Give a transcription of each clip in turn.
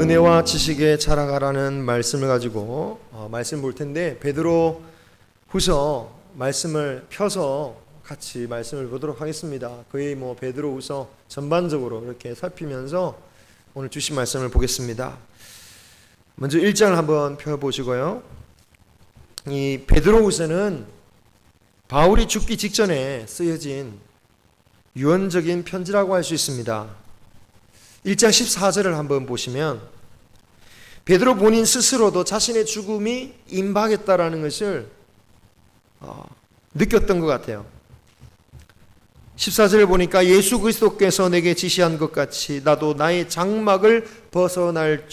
은혜와 지식에 자라가라는 말씀을 가지고 말씀 볼 텐데, 베드로 후서 말씀을 펴서 같이 말씀을 보도록 하겠습니다. 거의 베드로 후서 전반적으로 이렇게 살피면서 오늘 주신 말씀을 보겠습니다. 먼저 1장을 한번 펴보시고요. 이 베드로 후서는 바울이 죽기 직전에 쓰여진 유언적인 편지라고 할 수 있습니다. 1장 14절을 한번 보시면 베드로 본인 스스로도 자신의 죽음이 임박했다라는 것을 느꼈던 것 같아요. 14절을 보니까 예수 그리스도께서 내게 지시한 것 같이 나도 나의 장막을 벗어날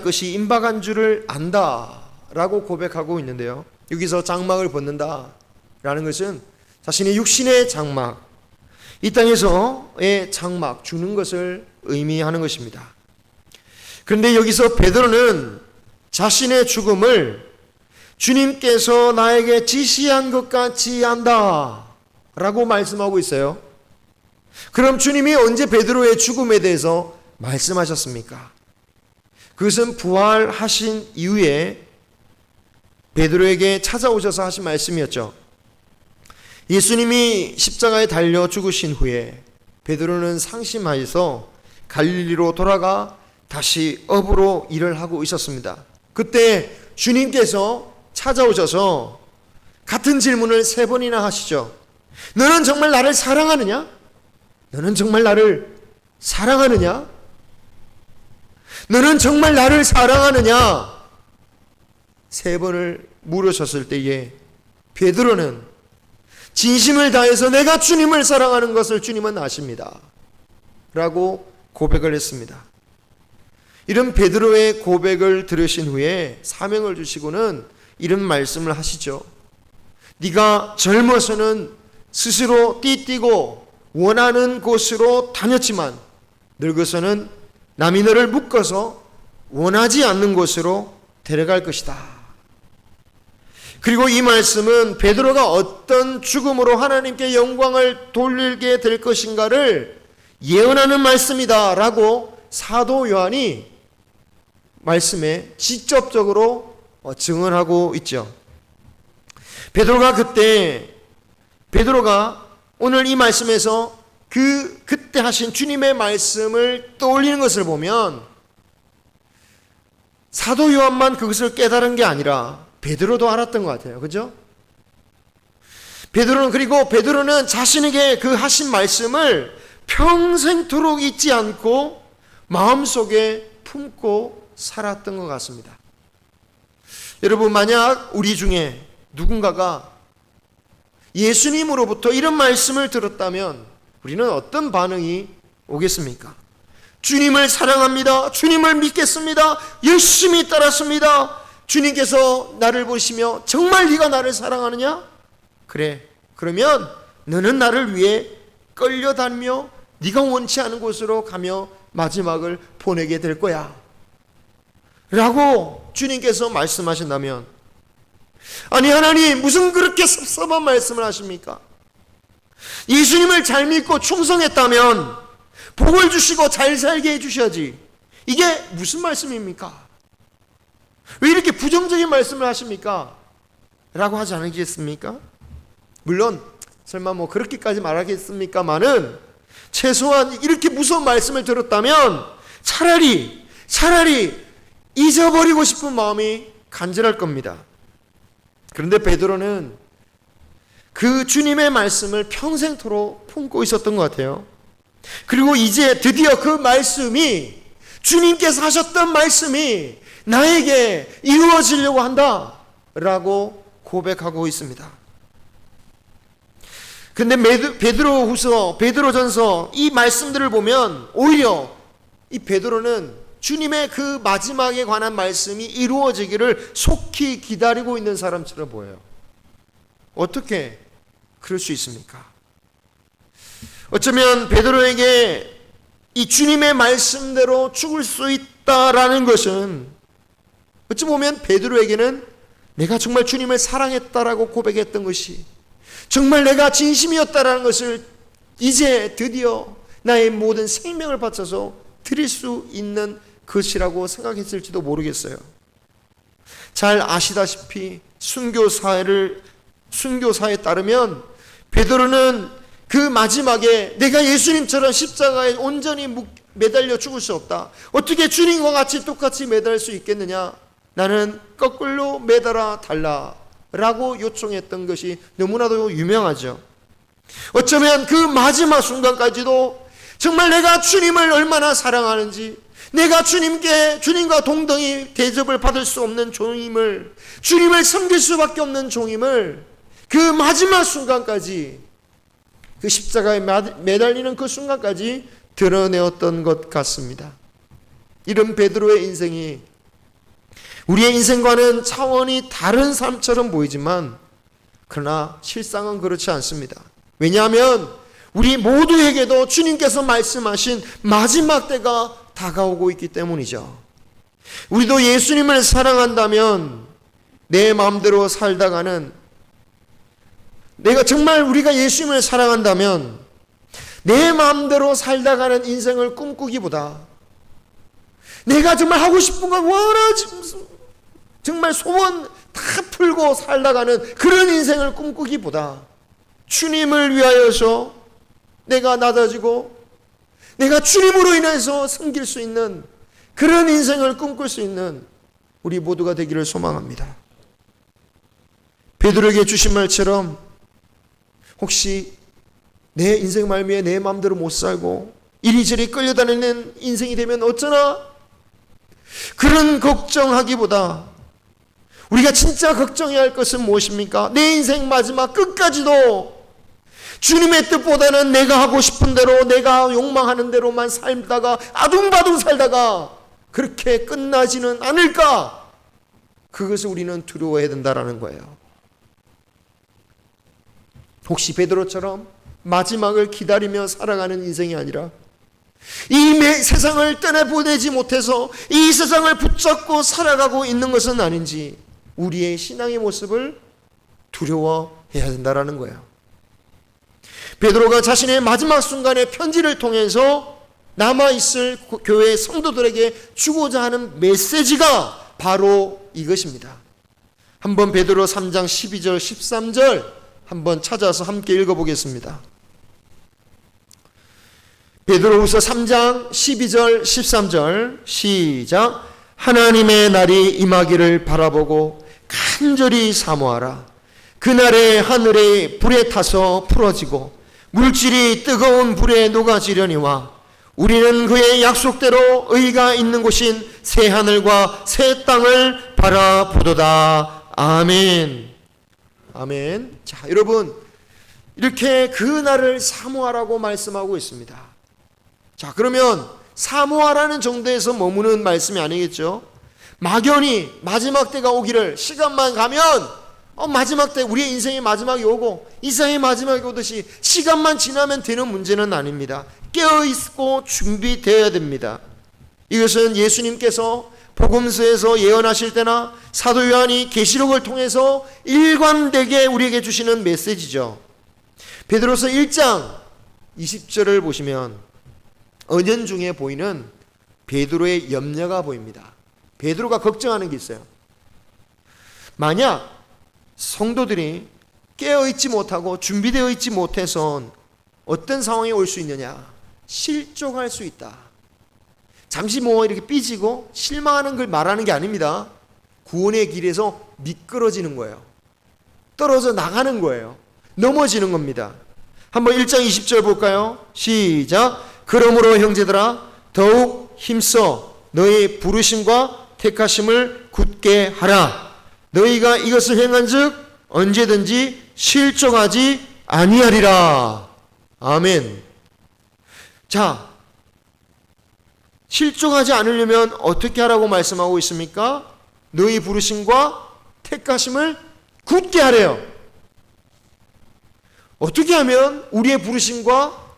것이 임박한 줄을 안다 라고 고백하고 있는데요. 여기서 장막을 벗는다라는 것은 자신의 육신의 장막, 이 땅에서의 장막, 죽는 것을 의미하는 것입니다. 그런데 여기서 베드로는 자신의 죽음을 주님께서 나에게 지시한 것 같이 한다 라고 말씀하고 있어요. 그럼 주님이 언제 베드로의 죽음에 대해서 말씀하셨습니까? 그것은 부활하신 이후에 베드로에게 찾아오셔서 하신 말씀이었죠. 예수님이 십자가에 달려 죽으신 후에 베드로는 상심하여서 갈릴리로 돌아가 다시 업으로 일을 하고 있었습니다. 그때 주님께서 찾아오셔서 같은 질문을 3번이나 하시죠. 너는 정말 나를 사랑하느냐? 너는 정말 나를 사랑하느냐? 너는 정말 나를 사랑하느냐? 3번을 물으셨을 때에 베드로는 진심을 다해서 내가 주님을 사랑하는 것을 주님은 아십니다 라고 고백을 했습니다. 이런 베드로의 고백을 들으신 후에 사명을 주시고는 이런 말씀을 하시죠. 네가 젊어서는 스스로 띠뛰고 원하는 곳으로 다녔지만 늙어서는 남이 너를 묶어서 원하지 않는 곳으로 데려갈 것이다. 그리고 이 말씀은 베드로가 어떤 죽음으로 하나님께 영광을 돌리게 될 것인가를 예언하는 말씀이다 라고 사도 요한이 말씀에 직접적으로 증언하고 있죠. 베드로가 오늘 이 말씀에서 그때 하신 주님의 말씀을 떠올리는 것을 보면 사도 요한만 그것을 깨달은 게 아니라 베드로도 알았던 것 같아요. 그죠? 베드로는 자신에게 그 하신 말씀을 평생토록 잊지 않고 마음속에 품고 살았던 것 같습니다. 여러분, 만약 우리 중에 누군가가 예수님으로부터 이런 말씀을 들었다면 우리는 어떤 반응이 오겠습니까? 주님을 사랑합니다. 주님을 믿겠습니다. 열심히 따랐습니다. 주님께서 나를 보시며 정말 네가 나를 사랑하느냐? 그래. 그러면 너는 나를 위해 끌려다니며 네가 원치 않은 곳으로 가며 마지막을 보내게 될 거야 라고 주님께서 말씀하신다면, 아니 하나님 무슨 그렇게 섭섭한 말씀을 하십니까? 예수님을 잘 믿고 충성했다면 복을 주시고 잘 살게 해주셔야지, 이게 무슨 말씀입니까? 왜 이렇게 부정적인 말씀을 하십니까? 라고 하지 않겠습니까? 물론 설마 그렇게까지 말하겠습니까마는 최소한 이렇게 무서운 말씀을 들었다면 차라리 잊어버리고 싶은 마음이 간절할 겁니다. 그런데 베드로는 그 주님의 말씀을 평생토록 품고 있었던 것 같아요. 그리고 이제 드디어 그 말씀이, 주님께서 하셨던 말씀이 나에게 이루어지려고 한다 라고 고백하고 있습니다. 근데 베드로전서 이 말씀들을 보면 오히려 이 베드로는 주님의 그 마지막에 관한 말씀이 이루어지기를 속히 기다리고 있는 사람처럼 보여요. 어떻게 그럴 수 있습니까? 어쩌면 베드로에게 이 주님의 말씀대로 죽을 수 있다라는 것은 어찌 보면 베드로에게는 내가 정말 주님을 사랑했다라고 고백했던 것이, 정말 내가 진심이었다라는 것을 이제 드디어 나의 모든 생명을 바쳐서 드릴 수 있는 것이라고 생각했을지도 모르겠어요. 잘 아시다시피 순교사에 따르면 베드로는 그 마지막에 내가 예수님처럼 십자가에 온전히 매달려 죽을 수 없다. 어떻게 주님과 같이 똑같이 매달릴 수 있겠느냐? 나는 거꾸로 매달아 달라 라고 요청했던 것이 너무나도 유명하죠. 어쩌면 그 마지막 순간까지도 정말 내가 주님을 얼마나 사랑하는지, 내가 주님과 동등히 대접을 받을 수 없는 종임을, 주님을 섬길 수밖에 없는 종임을 그 마지막 순간까지, 그 십자가에 매달리는 그 순간까지 드러내었던 것 같습니다. 이런 베드로의 인생이 우리의 인생과는 차원이 다른 삶처럼 보이지만 그러나 실상은 그렇지 않습니다. 왜냐하면 우리 모두에게도 주님께서 말씀하신 마지막 때가 다가오고 있기 때문이죠. 우리도 예수님을 사랑한다면 내 마음대로 살다가는, 내가 정말 우리가 예수님을 사랑한다면 내 마음대로 살다가는 인생을 꿈꾸기보다, 내가 정말 하고 싶은 걸 정말 소원 다 풀고 살다가는 그런 인생을 꿈꾸기보다 주님을 위하여서 내가 낮아지고 내가 주님으로 인해서 섬길 수 있는 그런 인생을 꿈꿀 수 있는 우리 모두가 되기를 소망합니다. 베드로에게 주신 말처럼 혹시 내 인생 말미에 내 마음대로 못 살고 이리저리 끌려다니는 인생이 되면 어쩌나, 그런 걱정하기보다 우리가 진짜 걱정해야 할 것은 무엇입니까? 내 인생 마지막 끝까지도 주님의 뜻보다는 내가 하고 싶은 대로, 내가 욕망하는 대로만 살다가 아둥바둥 살다가 그렇게 끝나지는 않을까? 그것을 우리는 두려워해야 된다는 거예요. 혹시 베드로처럼 마지막을 기다리며 살아가는 인생이 아니라 이 세상을 떠나보내지 못해서 이 세상을 붙잡고 살아가고 있는 것은 아닌지 우리의 신앙의 모습을 두려워해야 된다는 거예요. 베드로가 자신의 마지막 순간의 편지를 통해서 남아있을 교회 성도들에게 주고자 하는 메시지가 바로 이것입니다. 한번 베드로 3장 12절 13절 한번 찾아서 함께 읽어보겠습니다. 베드로후서 3장 12절 13절 시작. 하나님의 날이 임하기를 바라보고 간절히 사모하라. 그날에 하늘의 불에 타서 풀어지고 물질이 뜨거운 불에 녹아지려니와 우리는 그의 약속대로 의가 있는 곳인 새 하늘과 새 땅을 바라보도다. 아멘. 아멘. 자, 여러분, 이렇게 그 날을 사모하라고 말씀하고 있습니다. 자, 그러면 사모하라는 정도에서 머무는 말씀이 아니겠죠? 막연히 마지막 때가 오기를, 시간만 가면 마지막 때, 우리의 인생의 마지막이 오고 이 세상의 마지막이 오듯이 시간만 지나면 되는 문제는 아닙니다. 깨어있고 준비되어야 됩니다. 이것은 예수님께서 복음서에서 예언하실 때나 사도 요한이 계시록을 통해서 일관되게 우리에게 주시는 메시지죠. 베드로서 1장 20절을 보시면 은연중에 보이는 베드로의 염려가 보입니다. 베드로가 걱정하는 게 있어요. 만약 성도들이 깨어있지 못하고 준비되어 있지 못해서 어떤 상황이 올 수 있느냐? 실족할 수 있다. 잠시 이렇게 삐지고 실망하는 걸 말하는 게 아닙니다. 구원의 길에서 미끄러지는 거예요. 떨어져 나가는 거예요. 넘어지는 겁니다. 한번 1장 20절 볼까요? 시작. 그러므로 형제들아 더욱 힘써 너희 부르심과 택하심을 굳게 하라. 너희가 이것을 행한즉 언제든지 실족하지 아니하리라. 아멘. 자, 실족하지 않으려면 어떻게 하라고 말씀하고 있습니까? 너희 부르심과 택하심을 굳게 하래요. 어떻게 하면 우리의 부르심과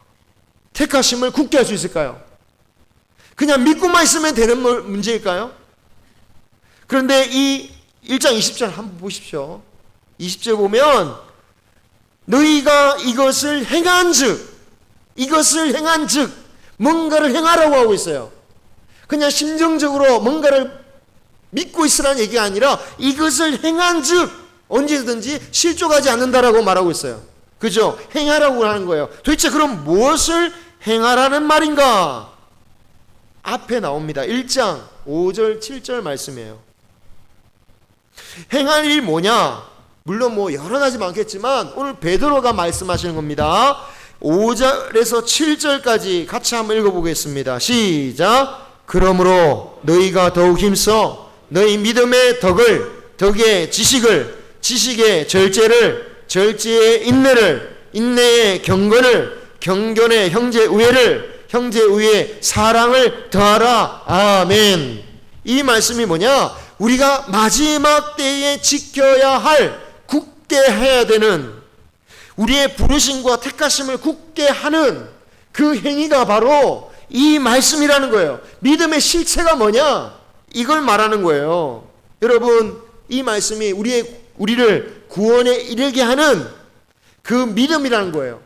택하심을 굳게 할 수 있을까요? 그냥 믿고만 있으면 되는 문제일까요? 그런데 이 1장 20절 한번 보십시오. 20절 보면 너희가 이것을 행한즉 뭔가를 행하라고 하고 있어요. 그냥 심정적으로 뭔가를 믿고 있으라는 얘기가 아니라 이것을 행한 즉 언제든지 실족하지 않는다라고 말하고 있어요. 그죠? 행하라고 하는 거예요. 도대체 그럼 무엇을 행하라는 말인가? 앞에 나옵니다. 1장 5절 7절 말씀이에요. 행할 일 뭐냐? 물론 뭐 여러 가지 많겠지만 오늘 베드로가 말씀하시는 겁니다. 5절에서 7절까지 같이 한번 읽어보겠습니다. 시작. 그러므로 너희가 더욱 힘써 너희 믿음의 덕의 지식을, 지식의 절제를, 절제의 인내를, 인내의 경건의 형제 우애를, 형제 우애의 사랑을 더하라. 아멘. 이 말씀이 뭐냐? 우리가 마지막 때에 지켜야 할, 굳게 해야 되는, 우리의 부르심과 택하심을 굳게 하는 그 행위가 바로 이 말씀이라는 거예요. 믿음의 실체가 뭐냐? 이걸 말하는 거예요. 여러분, 이 말씀이 우리를 구원에 이르게 하는 그 믿음이라는 거예요.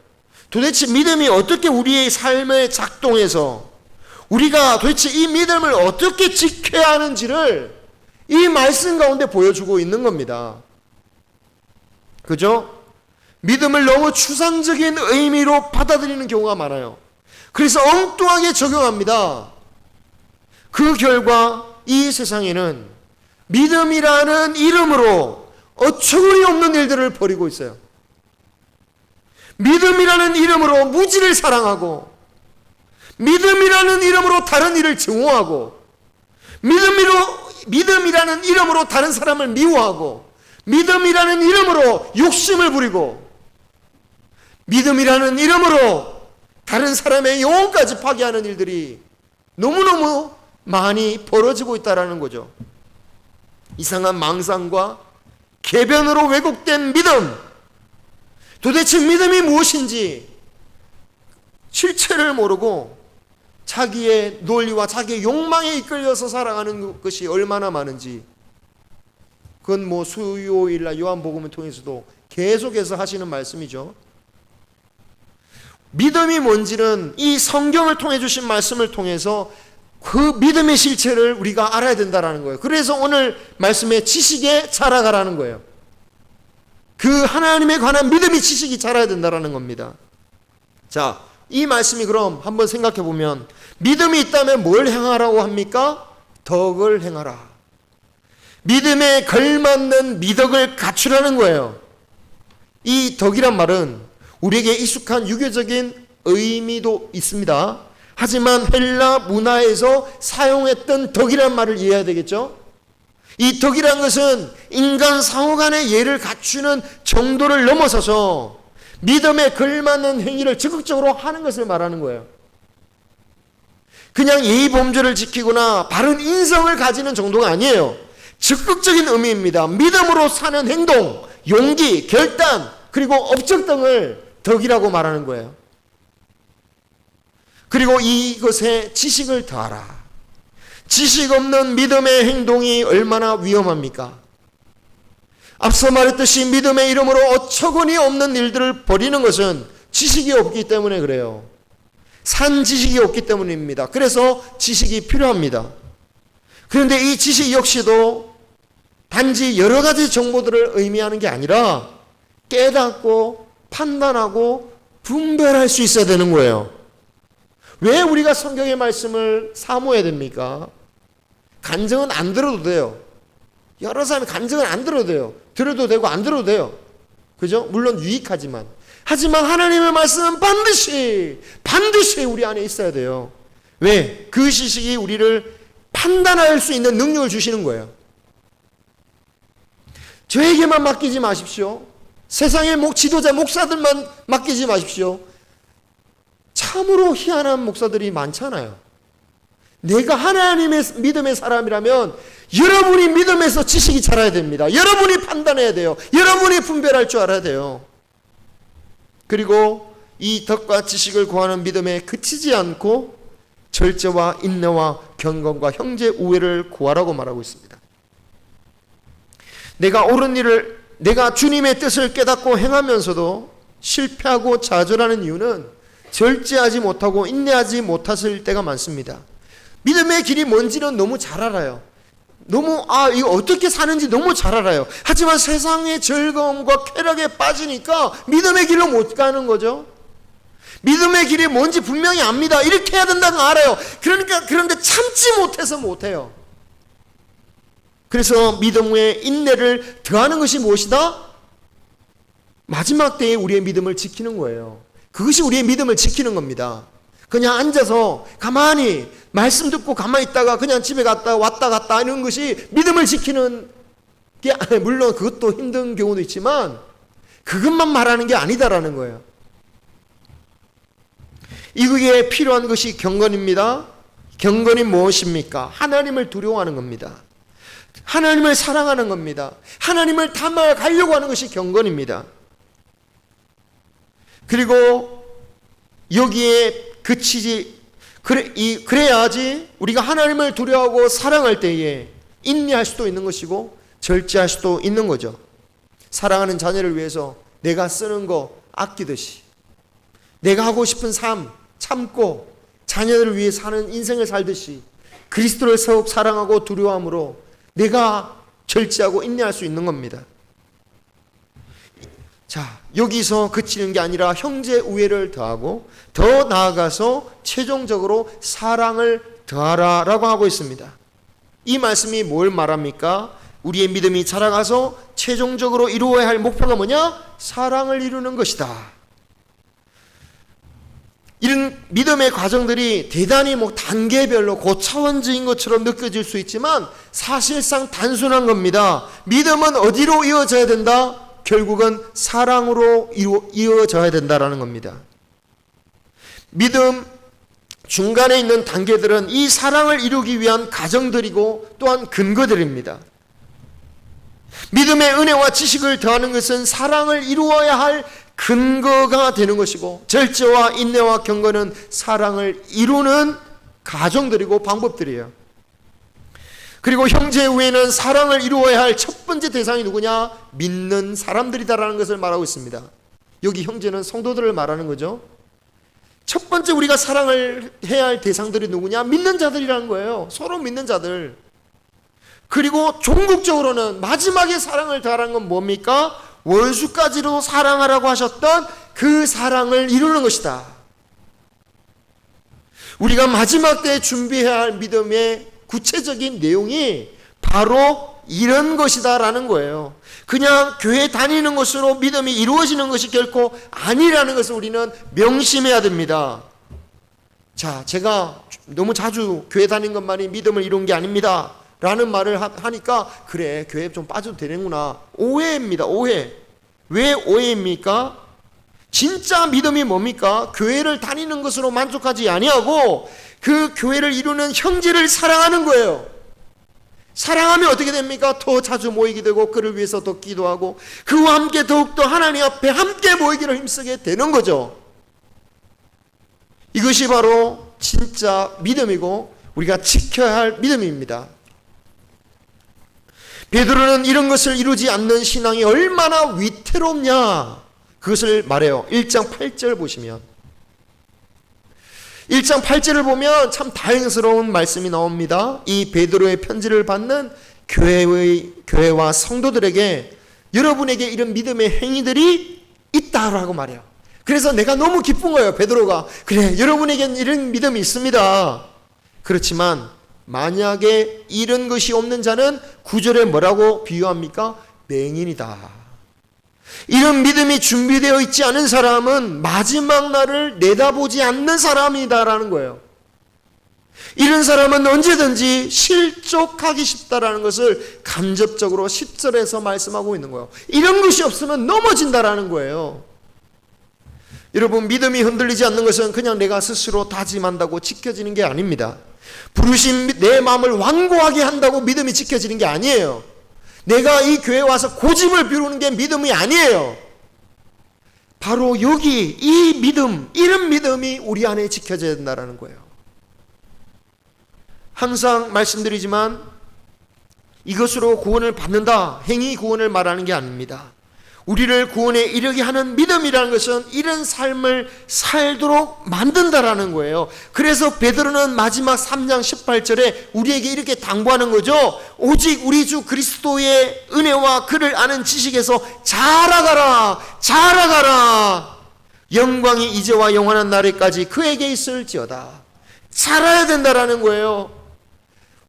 도대체 믿음이 어떻게 우리의 삶에 작동해서 우리가 도대체 이 믿음을 어떻게 지켜야 하는지를 이 말씀 가운데 보여주고 있는 겁니다. 그죠? 믿음을 너무 추상적인 의미로 받아들이는 경우가 많아요. 그래서 엉뚱하게 적용합니다. 그 결과 이 세상에는 믿음이라는 이름으로 어처구니 없는 일들을 벌이고 있어요. 믿음이라는 이름으로 무지를 사랑하고, 믿음이라는 이름으로 다른 일을 증오하고, 믿음이라는 이름으로 다른 사람을 미워하고, 믿음이라는 이름으로 욕심을 부리고, 믿음이라는 이름으로 다른 사람의 영혼까지 파괴하는 일들이 너무너무 많이 벌어지고 있다는 거죠. 이상한 망상과 궤변으로 왜곡된 믿음, 도대체 믿음이 무엇인지 실체를 모르고 자기의 논리와 자기의 욕망에 이끌려서 살아가는 것이 얼마나 많은지, 그건 뭐 수요일날 요한복음을 통해서도 계속해서 하시는 말씀이죠. 믿음이 뭔지는 이 성경을 통해 주신 말씀을 통해서 그 믿음의 실체를 우리가 알아야 된다는 거예요. 그래서 오늘 말씀에 지식에 자라가라는 거예요. 그 하나님에 관한 믿음의 지식이 자라야 된다는 겁니다. 자, 이 말씀이 그럼 한번 생각해 보면 믿음이 있다면 뭘 행하라고 합니까? 덕을 행하라. 믿음에 걸맞는 미덕을 갖추라는 거예요. 이 덕이란 말은 우리에게 익숙한 유교적인 의미도 있습니다. 하지만 헬라 문화에서 사용했던 덕이란 말을 이해해야 되겠죠? 이 덕이란 것은 인간 상호 간의 예를 갖추는 정도를 넘어서서 믿음에 걸맞는 행위를 적극적으로 하는 것을 말하는 거예요. 그냥 예의 범죄를 지키거나 바른 인성을 가지는 정도가 아니에요. 적극적인 의미입니다. 믿음으로 사는 행동, 용기, 결단, 그리고 업적 등을 덕이라고 말하는 거예요. 그리고 이것에 지식을 더하라. 지식 없는 믿음의 행동이 얼마나 위험합니까? 앞서 말했듯이 믿음의 이름으로 어처구니 없는 일들을 벌이는 것은 지식이 없기 때문에 그래요. 산 지식이 없기 때문입니다. 그래서 지식이 필요합니다. 그런데 이 지식 역시도 단지 여러 가지 정보들을 의미하는 게 아니라 깨닫고 판단하고 분별할 수 있어야 되는 거예요. 왜 우리가 성경의 말씀을 사모해야 됩니까? 간증은 안 들어도 돼요. 여러 사람이 간증은 안 들어도 돼요. 들어도 되고 안 들어도 돼요. 그죠? 물론 유익하지만. 하지만 하나님의 말씀은 반드시 우리 안에 있어야 돼요. 왜? 그 지식이 우리를 판단할 수 있는 능력을 주시는 거예요. 저에게만 맡기지 마십시오. 세상의 지도자 목사들만 맡기지 마십시오. 참으로 희한한 목사들이 많잖아요. 내가 하나님의 믿음의 사람이라면 여러분이 믿음에서 지식이 자라야 됩니다. 여러분이 판단해야 돼요. 여러분이 분별할 줄 알아야 돼요. 그리고 이 덕과 지식을 구하는 믿음에 그치지 않고 절제와 인내와 경건과 형제 우애를 구하라고 말하고 있습니다. 내가 주님의 뜻을 깨닫고 행하면서도 실패하고 좌절하는 이유는 절제하지 못하고 인내하지 못하실 때가 많습니다. 믿음의 길이 뭔지는 너무 잘 알아요. 너무 이거 어떻게 사는지 너무 잘 알아요. 하지만 세상의 즐거움과 쾌락에 빠지니까 믿음의 길로 못 가는 거죠. 믿음의 길이 뭔지 분명히 압니다. 이렇게 해야 된다는 거 알아요. 그런데 참지 못해서 못해요. 그래서 믿음 외에 인내를 더하는 것이 무엇이다? 마지막 때에 우리의 믿음을 지키는 거예요. 그것이 우리의 믿음을 지키는 겁니다. 그냥 앉아서 가만히 말씀 듣고 가만히 있다가 그냥 집에 갔다 왔다 갔다 하는 것이 믿음을 지키는 게, 물론 그것도 힘든 경우도 있지만 그것만 말하는 게 아니다라는 거예요. 이거에 필요한 것이 경건입니다. 경건이 무엇입니까? 하나님을 두려워하는 겁니다. 하나님을 사랑하는 겁니다. 하나님을 닮아가려고 하는 것이 경건입니다. 그리고 여기에 그치지, 그래야지 우리가 하나님을 두려워하고 사랑할 때에 인내할 수도 있는 것이고 절제할 수도 있는 거죠. 사랑하는 자녀를 위해서 내가 쓰는 거 아끼듯이, 내가 하고 싶은 삶 참고 자녀들을 위해 사는 인생을 살듯이 그리스도를 더욱 사랑하고 두려워함으로 내가 절제하고 인내할 수 있는 겁니다. 자, 여기서 그치는 게 아니라 형제 우애를 더하고 더 나아가서 최종적으로 사랑을 더하라라고 하고 있습니다. 이 말씀이 뭘 말합니까? 우리의 믿음이 자라가서 최종적으로 이루어야 할 목표가 뭐냐? 사랑을 이루는 것이다. 이런 믿음의 과정들이 대단히 단계별로 고차원적인 것처럼 느껴질 수 있지만 사실상 단순한 겁니다. 믿음은 어디로 이어져야 된다? 결국은 사랑으로 이어져야 된다라는 겁니다. 믿음 중간에 있는 단계들은 이 사랑을 이루기 위한 과정들이고 또한 근거들입니다. 믿음의 은혜와 지식을 더하는 것은 사랑을 이루어야 할 근거가 되는 것이고 절제와 인내와 경건은 사랑을 이루는 과정들이고 방법들이에요. 그리고 형제 우애는 사랑을 이루어야 할 첫 번째 대상이 누구냐? 믿는 사람들이다라는 것을 말하고 있습니다. 여기 형제는 성도들을 말하는 거죠. 첫 번째 우리가 사랑을 해야 할 대상들이 누구냐? 믿는 자들이라는 거예요. 서로 믿는 자들. 그리고 종국적으로는 마지막에 사랑을 더하라는 건 뭡니까? 원수까지도 사랑하라고 하셨던 그 사랑을 이루는 것이다. 우리가 마지막 때에 준비해야 할 믿음의 구체적인 내용이 바로 이런 것이다라는 거예요. 그냥 교회 다니는 것으로 믿음이 이루어지는 것이 결코 아니라는 것을 우리는 명심해야 됩니다. 자, 제가 너무 자주 교회 다닌 것만이 믿음을 이룬 게 아닙니다 라는 말을 하니까 그래, 교회 좀 빠져도 되는구나. 오해입니다. 오해. 왜 오해입니까? 진짜 믿음이 뭡니까? 교회를 다니는 것으로 만족하지 아니하고 그 교회를 이루는 형제를 사랑하는 거예요. 사랑하면 어떻게 됩니까? 더 자주 모이게 되고 그를 위해서 더 기도하고 그와 함께 더욱더 하나님 앞에 함께 모이기를 힘쓰게 되는 거죠. 이것이 바로 진짜 믿음이고 우리가 지켜야 할 믿음입니다. 베드로는 이런 것을 이루지 않는 신앙이 얼마나 위태롭냐 그것을 말해요. 1장 8절 보시면 1장 8절을 보면 참 다행스러운 말씀이 나옵니다. 이 베드로의 편지를 받는 교회와 성도들에게 여러분에게 이런 믿음의 행위들이 있다라고 말해요. 그래서 내가 너무 기쁜 거예요. 베드로가 그래, 여러분에겐 이런 믿음이 있습니다. 그렇지만 만약에 이런 것이 없는 자는 9절에 뭐라고 비유합니까? 맹인이다. 이런 믿음이 준비되어 있지 않은 사람은 마지막 날을 내다보지 않는 사람이다라는 거예요. 이런 사람은 언제든지 실족하기 쉽다라는 것을 간접적으로 10절에서 말씀하고 있는 거예요. 이런 것이 없으면 넘어진다라는 거예요. 여러분, 믿음이 흔들리지 않는 것은 그냥 내가 스스로 다짐한다고 지켜지는 게 아닙니다. 부르신 내 마음을 완고하게 한다고 믿음이 지켜지는 게 아니에요. 내가 이 교회에 와서 고집을 피우는 게 믿음이 아니에요. 바로 여기 이 믿음, 이런 믿음이 우리 안에 지켜져야 된다는 거예요. 항상 말씀드리지만 이것으로 구원을 받는다, 행위 구원을 말하는 게 아닙니다. 우리를 구원에 이르게 하는 믿음이라는 것은 이런 삶을 살도록 만든다라는 거예요. 그래서 베드로는 마지막 3장 18절에 우리에게 이렇게 당부하는 거죠. 오직 우리 주 그리스도의 은혜와 그를 아는 지식에서 자라가라, 자라가라. 영광이 이제와 영원한 날에까지 그에게 있을지어다. 자라야 된다라는 거예요.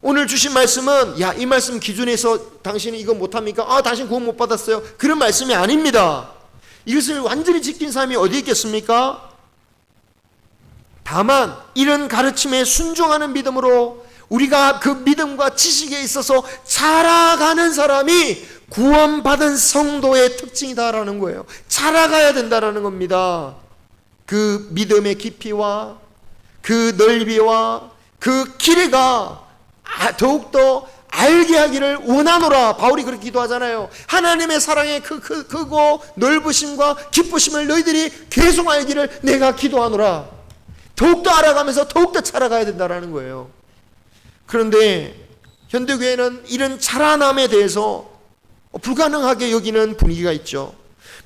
오늘 주신 말씀은 야, 이 말씀 기준에서 당신이 이거 못합니까? 당신 구원 못 받았어요. 그런 말씀이 아닙니다. 이것을 완전히 지킨 사람이 어디 있겠습니까? 다만 이런 가르침에 순종하는 믿음으로 우리가 그 믿음과 지식에 있어서 자라가는 사람이 구원받은 성도의 특징이다라는 거예요. 자라가야 된다라는 겁니다. 그 믿음의 깊이와 그 넓이와 그 길이가 더욱더 알게 하기를 원하노라. 바울이 그렇게 기도하잖아요. 하나님의 사랑의 크고 넓으심과 기쁘심을 너희들이 계속 알기를 내가 기도하노라. 더욱더 알아가면서 더욱더 자라가야 된다는 거예요. 그런데 현대교회는 이런 자라남에 대해서 불가능하게 여기는 분위기가 있죠.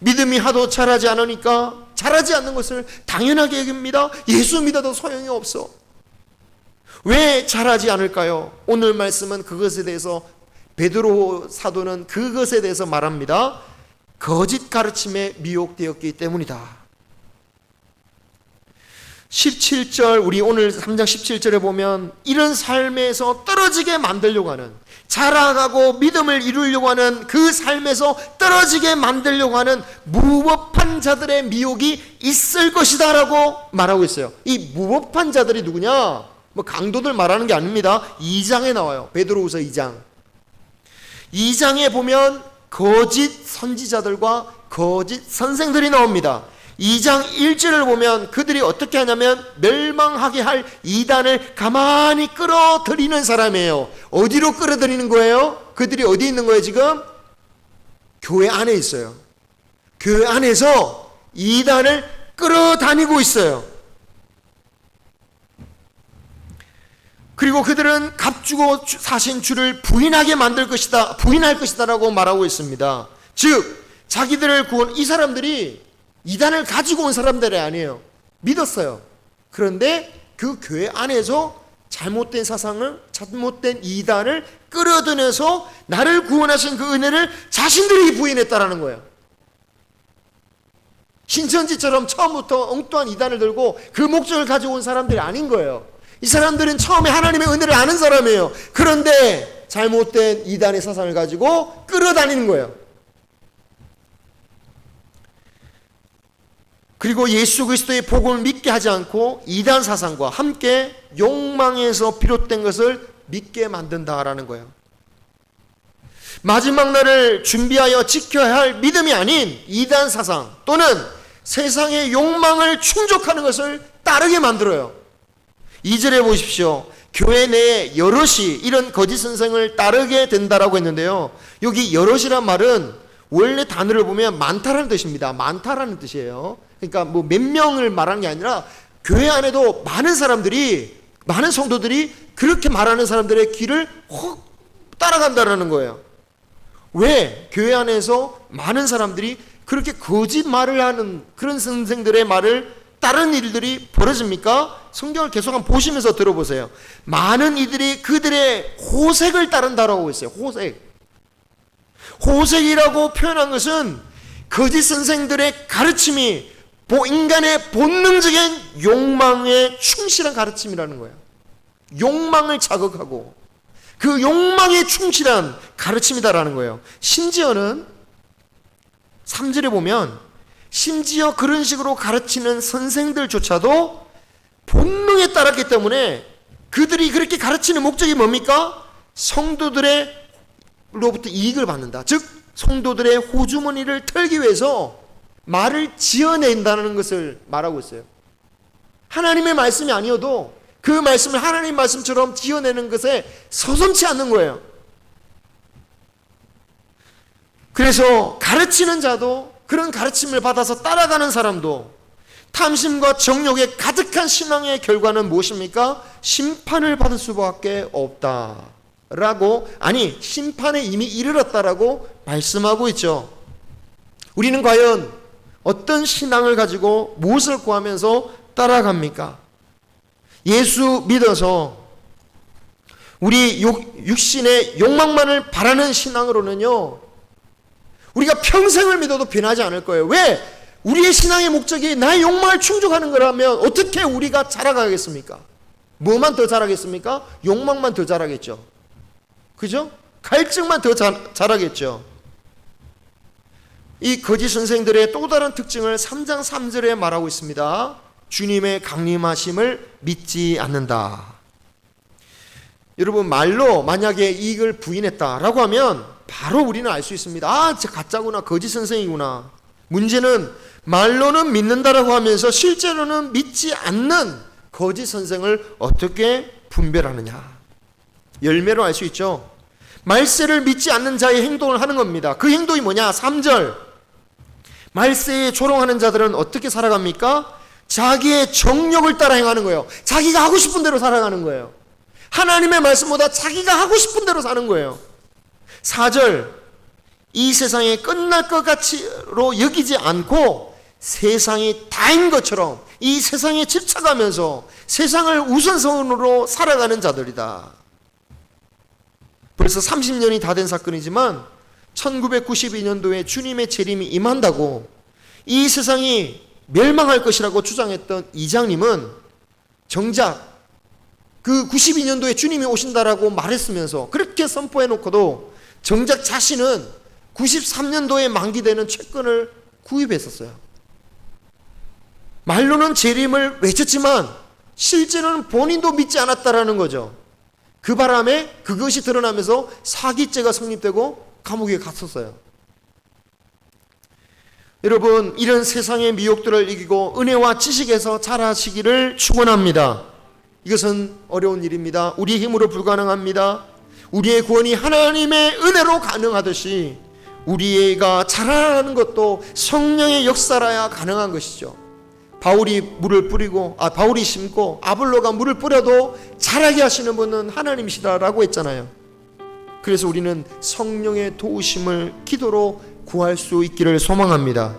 믿음이 하도 자라지 않으니까 자라지 않는 것을 당연하게 여깁니다. 예수 믿어도 소용이 없어. 왜 자라지 않을까요? 오늘 말씀은 그것에 대해서 베드로 사도는 그것에 대해서 말합니다. 거짓 가르침에 미혹되었기 때문이다. 17절, 우리 오늘 3장 17절에 보면 이런 삶에서 떨어지게 만들려고 하는, 자라가고 믿음을 이루려고 하는 그 삶에서 떨어지게 만들려고 하는 무법한 자들의 미혹이 있을 것이다 라고 말하고 있어요. 이 무법한 자들이 누구냐? 강도들 말하는 게 아닙니다. 2장에 나와요. 베드로후서 2장. 2장에 보면 거짓 선지자들과 거짓 선생들이 나옵니다. 2장 1절을 보면 그들이 어떻게 하냐면 멸망하게 할 이단을 가만히 끌어들이는 사람이에요. 어디로 끌어들이는 거예요? 그들이 어디 있는 거예요 지금? 교회 안에 있어요. 교회 안에서 이단을 끌어다니고 있어요. 그리고 그들은 값주고 사신 주를 부인하게 만들 것이다, 부인할 것이다 라고 말하고 있습니다. 즉 자기들을 구원, 이 사람들이 이단을 가지고 온 사람들이 아니에요. 믿었어요. 그런데 그 교회 안에서 잘못된 사상을, 잘못된 이단을 끌어들여서 나를 구원하신 그 은혜를 자신들이 부인했다라는 거예요. 신천지처럼 처음부터 엉뚱한 이단을 들고 그 목적을 가지고 온 사람들이 아닌 거예요. 이 사람들은 처음에 하나님의 은혜를 아는 사람이에요. 그런데 잘못된 이단의 사상을 가지고 끌어다니는 거예요. 그리고 예수 그리스도의 복음을 믿게 하지 않고 이단 사상과 함께 욕망에서 비롯된 것을 믿게 만든다라는 거예요. 마지막 날을 준비하여 지켜야 할 믿음이 아닌 이단 사상 또는 세상의 욕망을 충족하는 것을 따르게 만들어요. 2절에 보십시오. 교회 내에 여럿이 이런 거짓 선생을 따르게 된다라고 했는데요. 여기 여럿이란 말은 원래 단어를 보면 많다라는 뜻입니다. 많다라는 뜻이에요. 그러니까 뭐 몇 명을 말하는 게 아니라 교회 안에도 많은 사람들이, 많은 성도들이 그렇게 말하는 사람들의 길을 혹 따라간다라는 거예요. 왜 교회 안에서 많은 사람들이 그렇게 거짓말을 하는 그런 선생들의 말을 다른 일들이 벌어집니까? 성경을 계속 한번 보시면서 들어보세요. 많은 이들이 그들의 호색을 따른다라고 했어요. 호색이라고 표현한 것은 거짓 선생들의 가르침이 인간의 본능적인 욕망에 충실한 가르침이라는 거예요. 욕망을 자극하고 그 욕망에 충실한 가르침이다라는 거예요. 심지어는 3절에 보면 심지어 그런 식으로 가르치는 선생들조차도 본능에 따랐기 때문에 그들이 그렇게 가르치는 목적이 뭡니까? 성도들의 로부터 이익을 받는다. 즉 성도들의 호주머니를 털기 위해서 말을 지어낸다는 것을 말하고 있어요. 하나님의 말씀이 아니어도 그 말씀을 하나님 말씀처럼 지어내는 것에 서슴지 않는 거예요. 그래서 가르치는 자도, 그런 가르침을 받아서 따라가는 사람도 탐심과 정욕에 가득한 신앙의 결과는 무엇입니까? 심판을 받을 수밖에 없다라고, 아니 심판에 이미 이르렀다라고 말씀하고 있죠. 우리는 과연 어떤 신앙을 가지고 무엇을 구하면서 따라갑니까? 예수 믿어서 우리 육신의 욕망만을 바라는 신앙으로는요, 우리가 평생을 믿어도 변하지 않을 거예요. 왜? 우리의 신앙의 목적이 나의 욕망을 충족하는 거라면 어떻게 우리가 자라가겠습니까? 뭐만 더 자라겠습니까? 욕망만 더 자라겠죠. 그죠? 갈증만 더 자라겠죠. 이 거짓 선생들의 또 다른 특징을 3장 3절에 말하고 있습니다. 주님의 강림하심을 믿지 않는다. 여러분, 말로 만약에 이익을 부인했다라고 하면 바로 우리는 알 수 있습니다. 아, 진짜 가짜구나, 거짓 선생이구나. 문제는 말로는 믿는다라고 하면서 실제로는 믿지 않는 거짓 선생을 어떻게 분별하느냐. 열매로 알 수 있죠. 말세를 믿지 않는 자의 행동을 하는 겁니다. 그 행동이 뭐냐? 3절. 말세에 조롱하는 자들은 어떻게 살아갑니까? 자기의 정욕을 따라 행하는 거예요. 자기가 하고 싶은 대로 살아가는 거예요. 하나님의 말씀보다 자기가 하고 싶은 대로 사는 거예요. 4절. 이 세상에 끝날 것 같이로 여기지 않고 세상이 다인 것처럼 이 세상에 집착하면서 세상을 우선순위로 살아가는 자들이다. 벌써 30년이 다 된 사건이지만 1992년도에 주님의 재림이 임한다고 이 세상이 멸망할 것이라고 주장했던 이장님은 정작 그 92년도에 주님이 오신다라고 말했으면서 그렇게 선포해놓고도 정작 자신은 93년도에 만기되는 채권을 구입했었어요. 말로는 재림을 외쳤지만 실제로는 본인도 믿지 않았다라는 거죠. 그 바람에 그것이 드러나면서 사기죄가 성립되고 감옥에 갔었어요. 여러분, 이런 세상의 미혹들을 이기고 은혜와 지식에서 자라시기를 축원합니다. 이것은 어려운 일입니다. 우리의 힘으로 불가능합니다. 우리의 구원이 하나님의 은혜로 가능하듯이 우리가 자라나는 것도 성령의 역사라야 가능한 것이죠. 바울이 바울이 심고 아볼로가 물을 뿌려도 자라게 하시는 분은 하나님이시다라고 했잖아요. 그래서 우리는 성령의 도우심을 기도로 구할 수 있기를 소망합니다.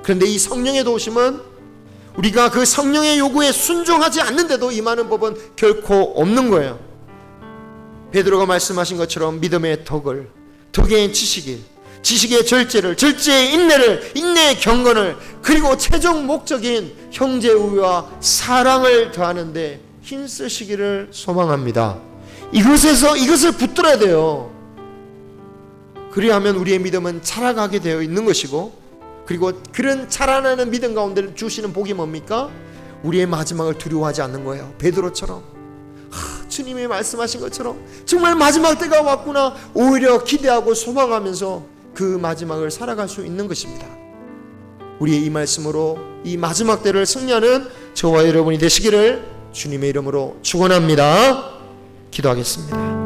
그런데 이 성령의 도우심은 우리가 그 성령의 요구에 순종하지 않는데도 임하는 법은 결코 없는 거예요. 베드로가 말씀하신 것처럼 믿음의 덕의 지식의 절제의 인내를, 인내의 경건을, 그리고 최종 목적인 형제 우애와 사랑을 더하는데 힘쓰시기를 소망합니다. 이것을 붙들어야 돼요. 그리하면 우리의 믿음은 자라가게 되어 있는 것이고, 그리고 그런 자라나는 믿음 가운데 주시는 복이 뭡니까? 우리의 마지막을 두려워하지 않는 거예요. 베드로처럼 주님이 말씀하신 것처럼 정말 마지막 때가 왔구나, 오히려 기대하고 소망하면서 그 마지막을 살아갈 수 있는 것입니다. 우리의 이 말씀으로 이 마지막 때를 승리하는 저와 여러분이 되시기를 주님의 이름으로 축원합니다. 기도하겠습니다.